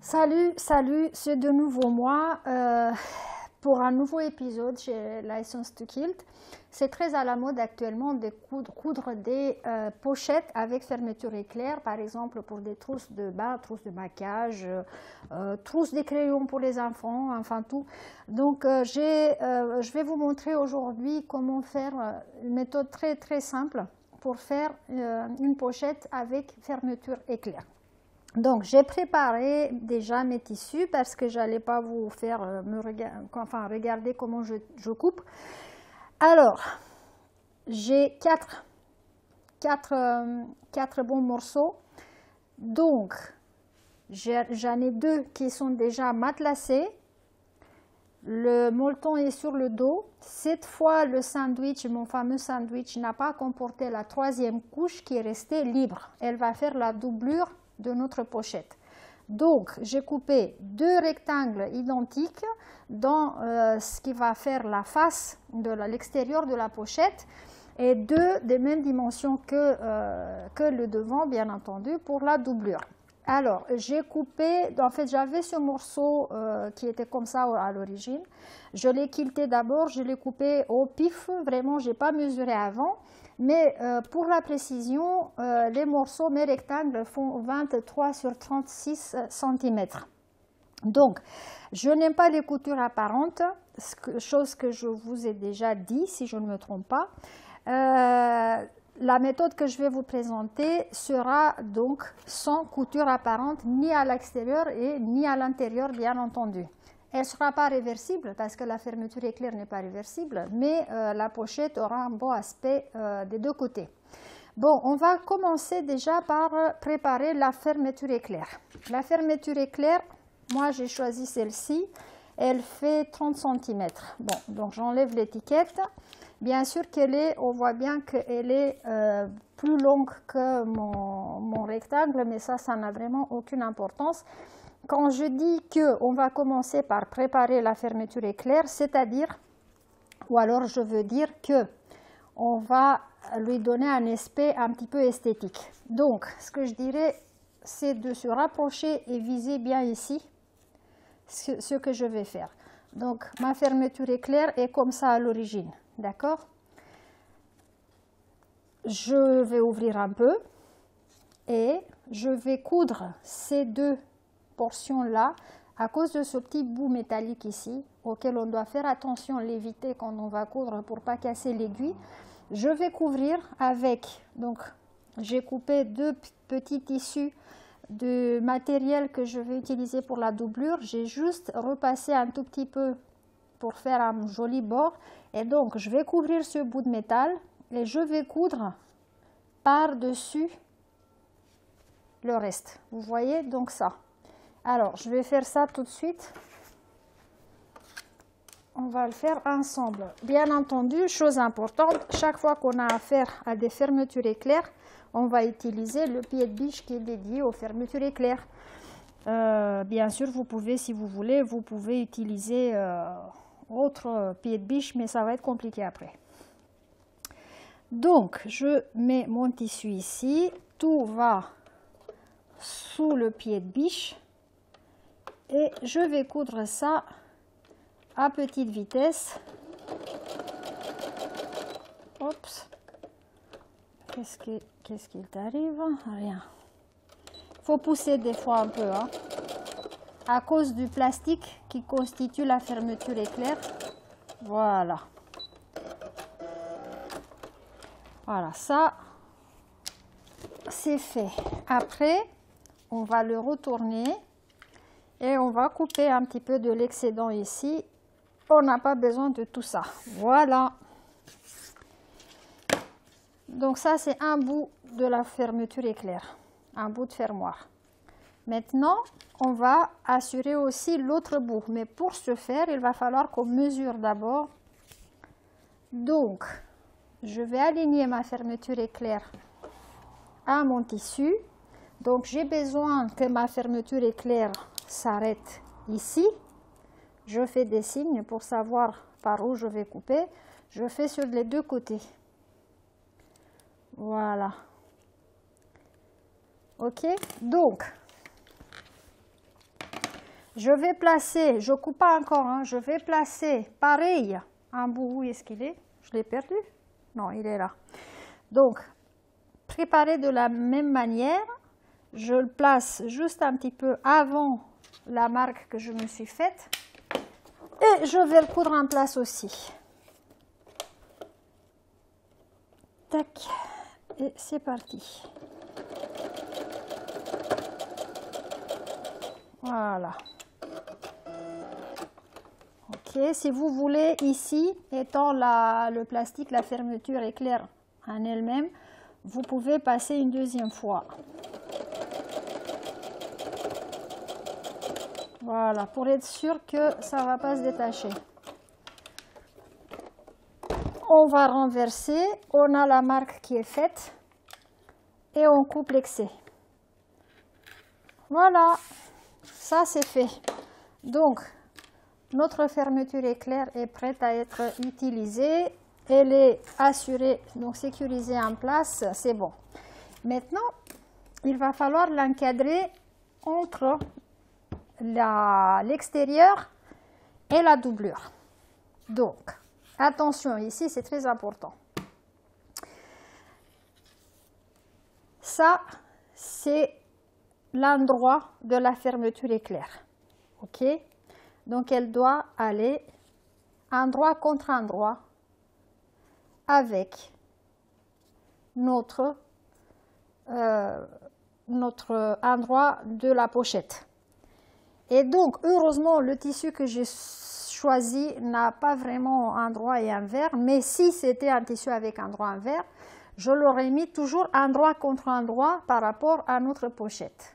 Salut, c'est de nouveau moi pour un nouveau épisode chez License to Kilt. C'est très à la mode actuellement de coudre des pochettes avec fermeture éclair, par exemple pour des trousses de bain, trousses de maquillage, trousses de crayons pour les enfants, enfin tout. Donc je vais vous montrer aujourd'hui comment faire une méthode très simple pour faire une pochette avec fermeture éclair. Donc, j'ai préparé déjà mes tissus parce que je n'allais pas vous faire regarder comment je coupe. Alors, j'ai quatre bons morceaux. Donc, j'en ai deux qui sont déjà matelassés. Le molleton est sur le dos. Cette fois, le sandwich, mon fameux sandwich, n'a pas comporté la troisième couche qui est restée libre. Elle va faire la doublure de notre pochette. Donc, j'ai coupé deux rectangles identiques dans ce qui va faire la face de l'extérieur de la pochette et deux des mêmes dimensions que le devant, bien entendu, pour la doublure. Alors, j'ai coupé, en fait, j'avais ce morceau qui était comme ça à l'origine. Je l'ai quilté d'abord, je l'ai coupé au pif, vraiment, je n'ai pas mesuré avant. Mais pour la précision, les morceaux, mes rectangles font 23 sur 36 cm. Donc, je n'aime pas les coutures apparentes, chose que je vous ai déjà dit, si je ne me trompe pas. La méthode que je vais vous présenter sera donc sans couture apparente, ni à l'extérieur et ni à l'intérieur, bien entendu. Elle ne sera pas réversible parce que la fermeture éclair n'est pas réversible, mais la pochette aura un beau aspect des deux côtés. Bon, on va commencer déjà par préparer la fermeture éclair. La fermeture éclair, moi j'ai choisi celle-ci, elle fait 30 cm. Bon, donc j'enlève l'étiquette. Bien sûr qu'elle est, on voit bien qu'elle est plus longue que mon rectangle, mais ça n'a vraiment aucune importance. Quand je dis qu'on va commencer par préparer la fermeture éclair, c'est-à-dire, ou alors je veux dire qu'on va lui donner un aspect un petit peu esthétique. Donc, ce que je dirais, c'est de se rapprocher et viser bien ici ce que je vais faire. Donc, ma fermeture éclair est comme ça à l'origine, d'accord? Je vais ouvrir un peu et je vais coudre ces deux portion là à cause de ce petit bout métallique ici auquel on doit faire attention, l'éviter quand on va coudre pour pas casser l'aiguille. Je vais couvrir avec, donc j'ai coupé deux petits tissus de matériel que je vais utiliser pour la doublure. J'ai juste repassé un tout petit peu pour faire un joli bord et donc je vais couvrir ce bout de métal et je vais coudre par-dessus le reste. Vous voyez donc ça. Alors, je vais faire ça tout de suite. On va le faire ensemble. Bien entendu, chose importante, chaque fois qu'on a affaire à des fermetures éclair, on va utiliser le pied de biche qui est dédié aux fermetures éclair. Bien sûr, vous pouvez, si vous voulez, vous pouvez utiliser autre pied de biche, mais ça va être compliqué après. Donc, je mets mon tissu ici. Tout va sous le pied de biche. Et je vais coudre ça à petite vitesse. Oups. Qu'est-ce qu'il t'arrive? Rien. Il faut pousser des fois un peu, hein, à cause du plastique qui constitue la fermeture éclair. Voilà. Voilà, ça, c'est fait. Après, on va le retourner. Et on va couper un petit peu de l'excédent ici. On n'a pas besoin de tout ça. Voilà. Donc ça, c'est un bout de la fermeture éclair. Un bout de fermoir. Maintenant, on va assurer aussi l'autre bout. Mais pour ce faire, il va falloir qu'on mesure d'abord. Donc, je vais aligner ma fermeture éclair à mon tissu. Donc, j'ai besoin que ma fermeture éclair s'arrête ici. Je fais des signes pour savoir par où je vais couper. Je fais sur les deux côtés. Voilà. Ok, donc Je vais placer, je ne coupe pas encore, hein, je vais placer pareil un bout. Où est-ce qu'il est? Je l'ai perdu? Non, il est là. Donc, préparer de la même manière, je le place juste un petit peu avant la marque que je me suis faite. Et je vais le coudre en place aussi. Tac, et c'est parti. Voilà. Ok, si vous voulez, ici, étant le plastique, la fermeture éclair en elle-même, vous pouvez passer une deuxième fois. Voilà, pour être sûr que ça ne va pas se détacher. On va renverser, on a la marque qui est faite et on coupe l'excès. Voilà, ça c'est fait. Donc, notre fermeture éclair est prête à être utilisée. Elle est assurée, donc sécurisée en place, c'est bon. Maintenant, il va falloir l'encadrer entre l'extérieur et la doublure. Donc, attention, ici c'est très important. Ça, c'est l'endroit de la fermeture éclair. Ok? Donc, elle doit aller endroit contre endroit avec notre endroit de la pochette. Et donc, heureusement, le tissu que j'ai choisi n'a pas vraiment endroit et envers, mais si c'était un tissu avec endroit envers, je l'aurais mis toujours endroit contre endroit par rapport à notre pochette.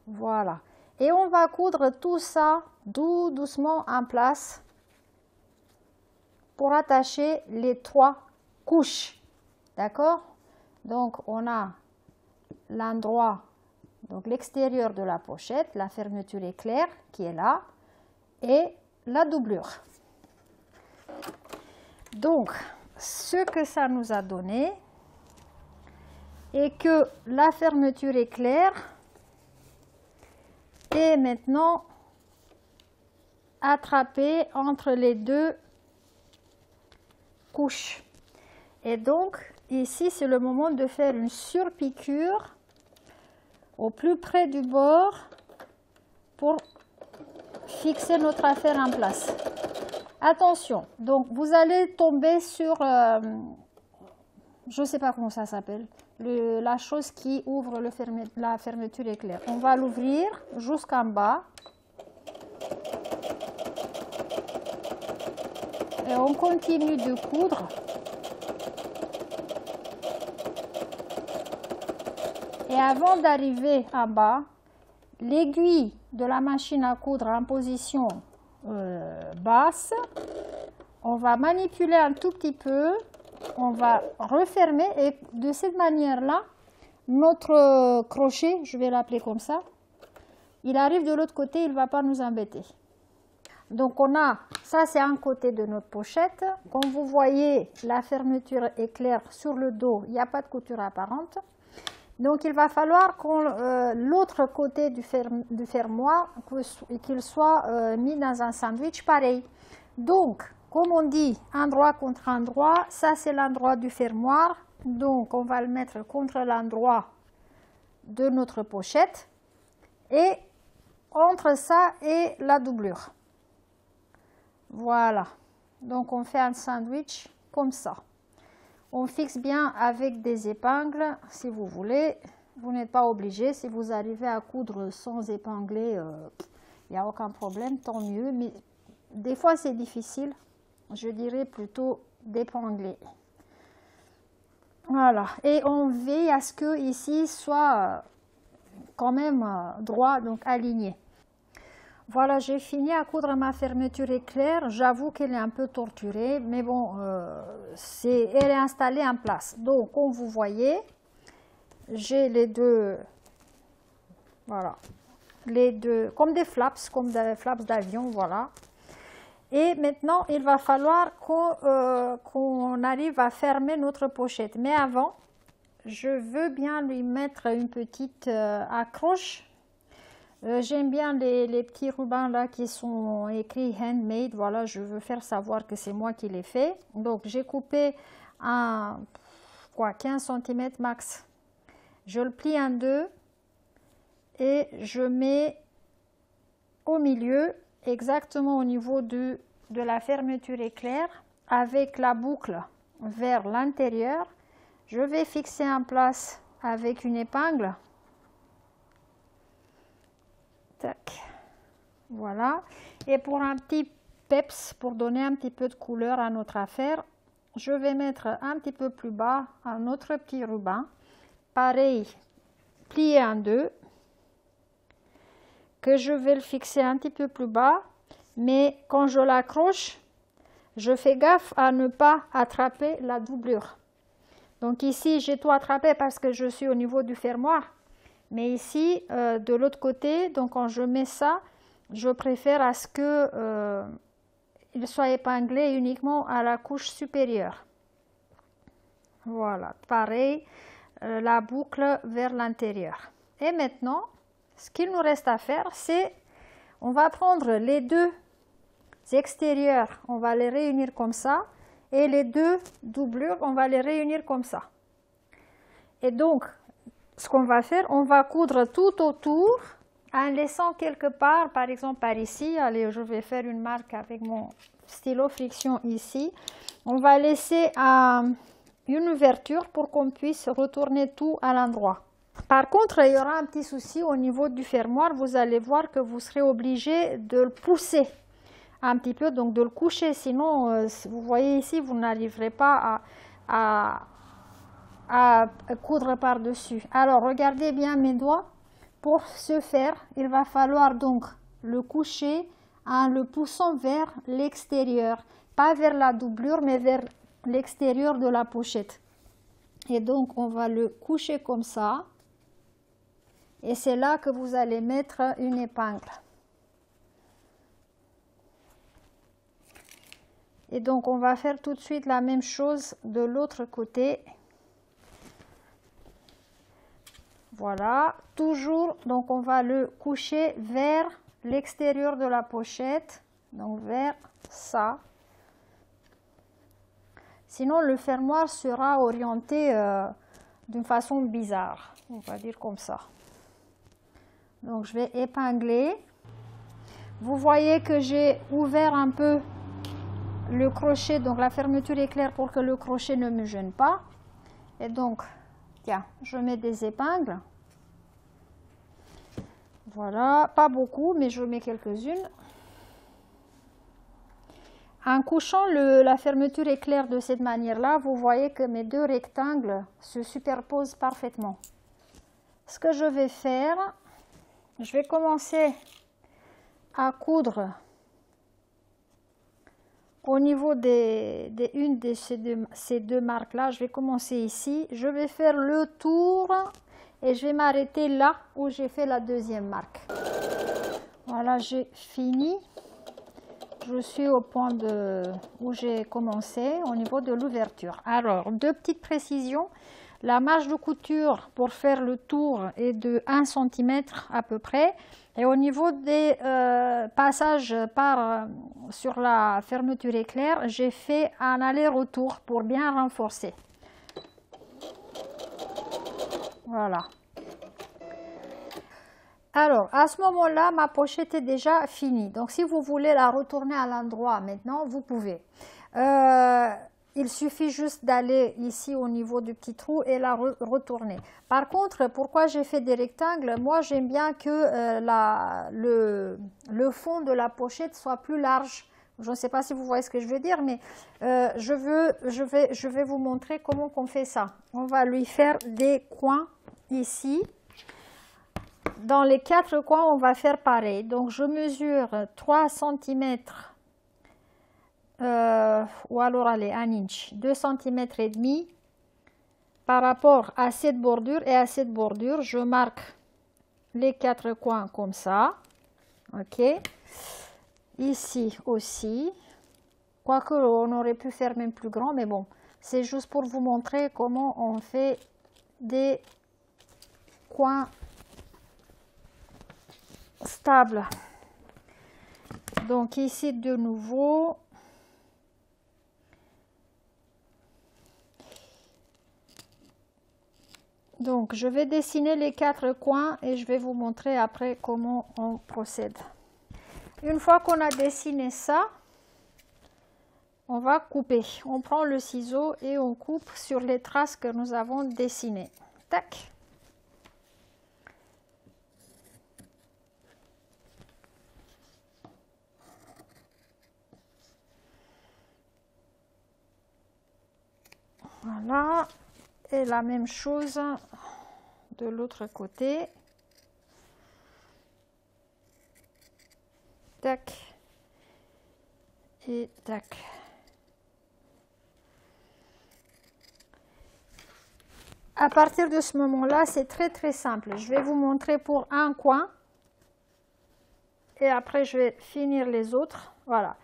Voilà. Et on va coudre tout ça doucement en place pour attacher les 3 couches. D'accord? Donc, on a l'endroit, donc l'extérieur de la pochette, la fermeture éclair qui est là, et la doublure. Donc, ce que ça nous a donné est que la fermeture éclair est maintenant attrapée entre les 2 couches. Et donc, ici, c'est le moment de faire une surpiqûre au plus près du bord pour fixer notre affaire en place. Attention, donc vous allez tomber sur, je ne sais pas comment ça s'appelle, la chose qui ouvre la fermeture éclair. On va l'ouvrir jusqu'en bas. Et on continue de coudre. Et avant d'arriver en bas, l'aiguille de la machine à coudre en position basse, on va manipuler un tout petit peu, on va refermer et de cette manière-là, notre crochet, je vais l'appeler comme ça, il arrive de l'autre côté, il ne va pas nous embêter. Donc on a, ça c'est un côté de notre pochette. Comme vous voyez, la fermeture est claire sur le dos, il n'y a pas de couture apparente. Donc il va falloir que l'autre côté du fermoir, qu'il soit mis dans un sandwich pareil. Donc, comme on dit, endroit contre endroit, ça c'est l'endroit du fermoir. Donc on va le mettre contre l'endroit de notre pochette et entre ça et la doublure. Voilà, donc on fait un sandwich comme ça. On fixe bien avec des épingles si vous voulez. Vous n'êtes pas obligé. Si vous arrivez à coudre sans épingler, il n'y a aucun problème, tant mieux. Mais des fois c'est difficile. Je dirais plutôt d'épingler. Voilà. Et on veille à ce que ici soit quand même droit, donc aligné. Voilà, j'ai fini à coudre ma fermeture éclair. J'avoue qu'elle est un peu torturée, mais bon, elle est installée en place. Donc, comme vous voyez, j'ai les deux, voilà, les deux, comme des flaps d'avion, voilà. Et maintenant, il va falloir qu'on arrive à fermer notre pochette. Mais avant, je veux bien lui mettre une petite accroche J'aime bien les petits rubans là qui sont écrits handmade. Voilà, je veux faire savoir que c'est moi qui l'ai fait. Donc j'ai coupé un 15 cm max. Je le plie en deux et je mets au milieu, exactement au niveau de la fermeture éclair, avec la boucle vers l'intérieur. Je vais fixer en place avec une épingle. Tac. Voilà. Et pour un petit peps, pour donner un petit peu de couleur à notre affaire, je vais mettre un petit peu plus bas un autre petit ruban. Pareil, plié en deux, que je vais le fixer un petit peu plus bas, mais quand je l'accroche, je fais gaffe à ne pas attraper la doublure. Donc ici, j'ai tout attrapé parce que je suis au niveau du fermoir, mais ici, de l'autre côté, donc quand je mets ça, je préfère à ce que il soit épinglé uniquement à la couche supérieure. Voilà, pareil, la boucle vers l'intérieur. Et maintenant, ce qu'il nous reste à faire, c'est, on va prendre les deux extérieurs, on va les réunir comme ça, et les deux doublures, on va les réunir comme ça. Et donc, ce qu'on va faire, on va coudre tout autour, en laissant quelque part, par exemple par ici, allez, je vais faire une marque avec mon stylo friction ici, on va laisser une ouverture pour qu'on puisse retourner tout à l'endroit. Par contre, il y aura un petit souci au niveau du fermoir. Vous allez voir que vous serez obligé de le pousser un petit peu, donc de le coucher. Sinon, vous voyez ici, vous n'arriverez pas à coudre par-dessus. Alors, regardez bien mes doigts. Pour ce faire, il va falloir donc le coucher en le poussant vers l'extérieur. Pas vers la doublure, mais vers l'extérieur de la pochette. Et donc, on va le coucher comme ça. Et c'est là que vous allez mettre une épingle. Et donc, on va faire tout de suite la même chose de l'autre côté. Voilà, toujours, donc on va le coucher vers l'extérieur de la pochette, donc vers ça. Sinon, le fermoir sera orienté d'une façon bizarre, on va dire comme ça. Donc, je vais épingler. Vous voyez que j'ai ouvert un peu le crochet, donc la fermeture éclair pour que le crochet ne me gêne pas. Et donc, tiens, je mets des épingles. Voilà, pas beaucoup, mais je mets quelques-unes. En couchant la fermeture éclair de cette manière-là, vous voyez que mes deux rectangles se superposent parfaitement. Ce que je vais faire, je vais commencer à coudre au niveau une de ces deux marques-là. Je vais commencer ici. Je vais faire le tour et je vais m'arrêter là où j'ai fait la deuxième marque. Voilà, j'ai fini. Je suis au point où j'ai commencé, au niveau de l'ouverture. Alors, deux petites précisions. La marge de couture pour faire le tour est de 1 cm à peu près. Et au niveau des passages sur la fermeture éclair, j'ai fait un aller-retour pour bien renforcer. Voilà. Alors, à ce moment-là, ma pochette est déjà finie. Donc, si vous voulez la retourner à l'endroit maintenant, vous pouvez. Il suffit juste d'aller ici au niveau du petit trou et la retourner. Par contre, pourquoi j'ai fait des rectangles? Moi, j'aime bien que le fond de la pochette soit plus large. Je ne sais pas si vous voyez ce que je veux dire, mais je vais vous montrer comment on fait ça. On va lui faire des coins ici. Dans les 4 coins, on va faire pareil. Donc, je mesure 3 cm ou alors allez, 1 inch, 2 cm et demi par rapport à cette bordure et à cette bordure. Je marque les 4 coins comme ça. Ok. Ici aussi. Quoique on aurait pu faire même plus grand, mais bon, c'est juste pour vous montrer comment on fait des coins stable. Donc ici de nouveau, donc je vais dessiner les 4 coins et je vais vous montrer après comment on procède. Une fois qu'on a dessiné ça, on va couper. On prend le ciseau et on coupe sur les traces que nous avons dessinées. Tac. Voilà. Et la même chose de l'autre côté. Tac. Et tac. À partir de ce moment-là, c'est très simple. Je vais vous montrer pour un coin et après je vais finir les autres. Voilà.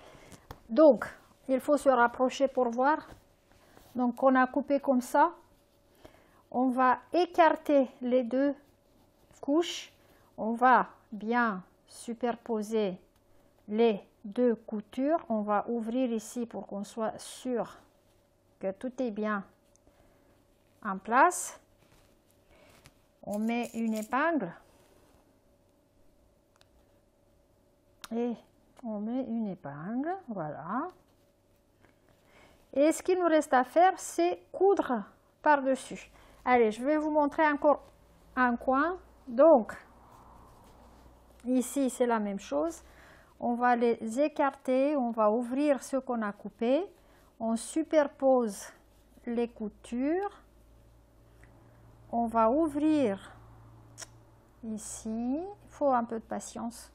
Donc, il faut se rapprocher pour voir. Donc, on a coupé comme ça. On va écarter les 2 couches. On va bien superposer les 2 coutures. On va ouvrir ici pour qu'on soit sûr que tout est bien en place. On met une épingle et on met une épingle, voilà. Et ce qu'il nous reste à faire, c'est coudre par-dessus. Allez, je vais vous montrer encore un coin. Donc, ici, c'est la même chose. On va les écarter, on va ouvrir ce qu'on a coupé. On superpose les coutures. On va ouvrir ici. Il faut un peu de patience.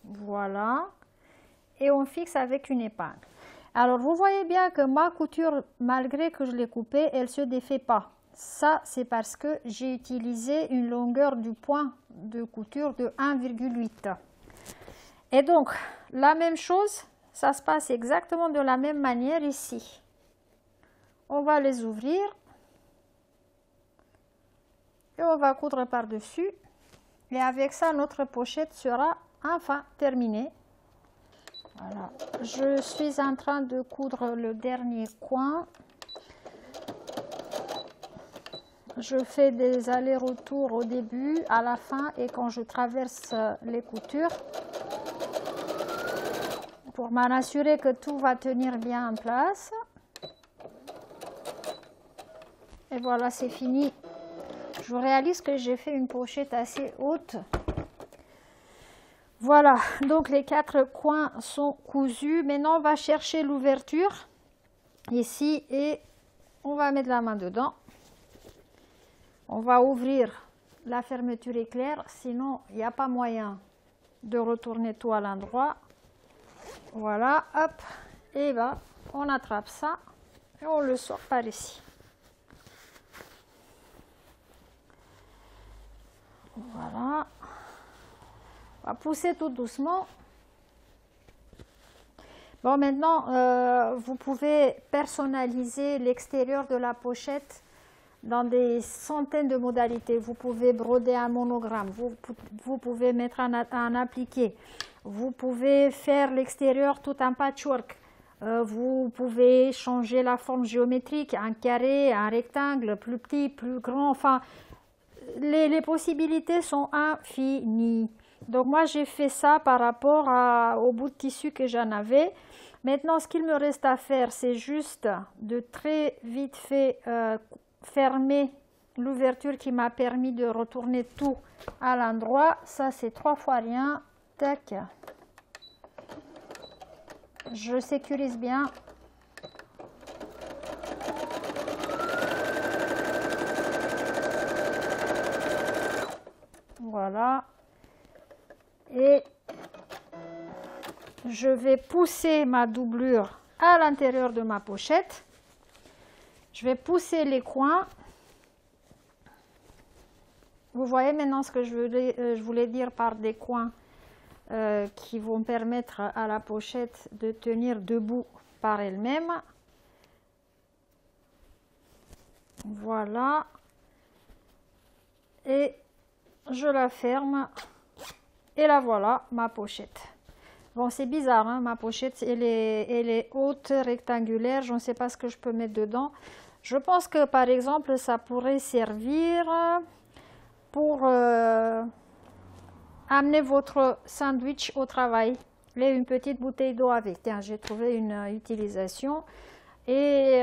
Voilà. Et on fixe avec une épingle. Alors, vous voyez bien que ma couture, malgré que je l'ai coupée, elle ne se défait pas. Ça, c'est parce que j'ai utilisé une longueur du point de couture de 1,8. Et donc, la même chose, ça se passe exactement de la même manière ici. On va les ouvrir et on va coudre par-dessus. Et avec ça, notre pochette sera enfin terminée. Voilà. Je suis en train de coudre le dernier coin. Je fais des allers-retours au début, à la fin et quand je traverse les coutures pour m'en assurer que tout va tenir bien en place. Et voilà, c'est fini. Je réalise que j'ai fait une pochette assez haute. Voilà, donc les 4 coins sont cousus. Maintenant, on va chercher l'ouverture ici et on va mettre la main dedans. On va ouvrir la fermeture éclair, sinon il n'y a pas moyen de retourner tout à l'endroit. Voilà, hop, et là, on attrape ça et on le sort par ici. Voilà. On va pousser tout doucement. Bon, maintenant, vous pouvez personnaliser l'extérieur de la pochette dans des centaines de modalités. Vous pouvez broder un monogramme, vous pouvez mettre un appliqué, vous pouvez faire l'extérieur tout en patchwork, vous pouvez changer la forme géométrique, un carré, un rectangle, plus petit, plus grand, enfin, les possibilités sont infinies. Donc moi j'ai fait ça par rapport au bout de tissu que j'en avais. Maintenant ce qu'il me reste à faire, c'est juste de très vite fait fermer l'ouverture qui m'a permis de retourner tout à l'endroit. Ça c'est 3 fois rien. Tac. Je sécurise bien. Voilà. Et je vais pousser ma doublure à l'intérieur de ma pochette. Je vais pousser les coins. Vous voyez maintenant ce que je voulais dire par des coins qui vont permettre à la pochette de tenir debout par elle-même. Voilà. Et je la ferme et la voilà, ma pochette. Bon, c'est bizarre, hein, ma pochette, elle est haute, rectangulaire, je ne sais pas ce que je peux mettre dedans. Je pense que par exemple, ça pourrait servir pour amener votre sandwich au travail. Et une petite bouteille d'eau avec. Tiens, j'ai trouvé une utilisation. Et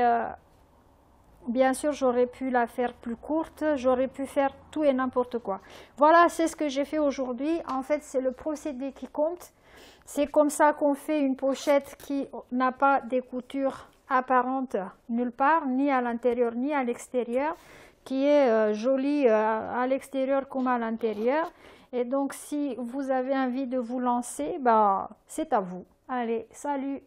bien sûr, j'aurais pu la faire plus courte, j'aurais pu faire tout et n'importe quoi. Voilà, c'est ce que j'ai fait aujourd'hui. En fait, c'est le procédé qui compte. C'est comme ça qu'on fait une pochette qui n'a pas des coutures apparentes nulle part, ni à l'intérieur ni à l'extérieur, qui est jolie à l'extérieur comme à l'intérieur. Et donc, si vous avez envie de vous lancer, bah, c'est à vous. Allez, salut!